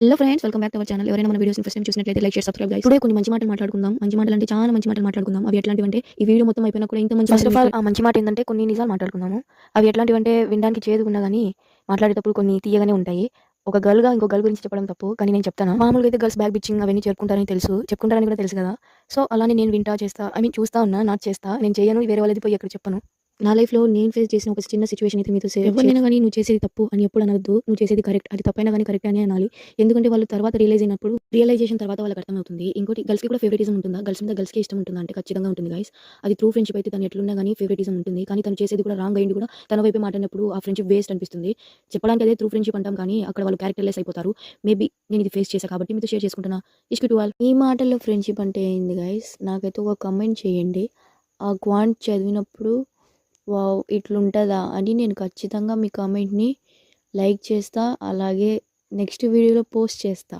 Hello friends, welcome back to our channel. ఎవరైనా మన వీడియోస్‌ని ఫస్ట్ టైమ్ చూసినట్లయితే like, share, subscribe guys. Today కొన్ని మంచి మాటలు మాట్లాడుకుందాం. మంచి మాటలు అంటే చాలా మంచి మాటలు మాట్లాడుకుందాం. అవి ఎట్లాంటివంటే ఈ వీడియో మొత్తం అయిపోయినా కూడా ఇంత మంచి ఫస్ట్ ఆఫ్ ఆల్ ఆ మంచి మాట ఏందంటే కొన్ని నిజాలు మాట్లాడుకుందాము. అవి ఎట్లాంటివంటే వినడానికి చేదుగున్నా గానీ మాట్లాడేటప్పుడు కొన్ని తీయగానే ఉంటాయి. ఒక గర్ల్‌గా ఇంకో గర్ల్ గురించి చెప్పడం తప్పు. కానీ నేను చెప్తాను. మామూలుగా అయితే గర్ల్స్ బ్యాక్ బిచ్చింగ్ అవన్నీ చెప్పుకుంటారని తెలుసు. చెప్పుకుంటారని కూడా తెలుసు కదా! సో, అలానే నేను వింటా, చేస్తా. చూస్తా ఉన్నా, నాట్ చేస్తా. నేను చెయ్యను. వేరే వాళ్ళది పోయి ఎక్కడ చెప్పను. నా లైఫ్‌లో నేను ఫేస్ చేసిన ఒక చిన్న సిట్యుయేషన్ అయితే మీతో ఎవరినైనా గానీ నువ్వు చేసేది తప్పు అని ఎప్పుడు అనొద్దు. నువ్వు చేసేది కరెక్ట్. అది తప్పైనా గానీ కరెక్టే అనే అనాలి. ఎందుకంటే వాళ్ళు తర్వాత రియలైజేషన్ తర్వాత వాళ్ళకి అర్థమవుతుంది. ఇంకోటి గర్ల్స్‌కి కూడా ఫేవరెటిజం ఉంటుందా? గర్ల్స్ మీద గర్ల్స్‌కే ఇష్టం ఉంటుందా అంటే ఖచ్చితంగా ఉంటుంది గైస్. అది ట్రూ ఫ్రెండ్‌షిప్ అయితే తను ఎట్లున్నా గానీ ఫేవరెటిజం ఉంటుంది. కానీ తను చేసేది కూడా రాంగ్ అయ్యింది కూడా తన వైపే మాట్లాడినప్పుడు ఆ ఫ్రెండ్‌షిప్ వేస్ట్ అనిపిస్తుంది. చెప్పడానికి అదే ట్రూ ఫ్రెండ్‌షిప్ అంటాం కానీ అక్కడ వాళ్ళు క్యారెక్టర్‌లెస్ అయిపోతారు. మేబీ నేను ఇది ఫేస్ చేశా కాబట్టి మీతో షేర్ చేసుకుంటున్నా. ఇష్క్ టు ఆల్. ఈ మాటల్లో ఫ్రెండ్‌షిప్ అంటే ఏంది గైస్? నాకైతే ఒక కామెంట్ చేయండి. ఆ క్వాంట్ చదివినప్పుడు వావ్! ఇట్లుంటదా అని నేను ఖచ్చితంగా మీ కామెంట్‌ని లైక్ చేస్తా. అలాగే నెక్స్ట్ వీడియోలో పోస్ట్ చేస్తా.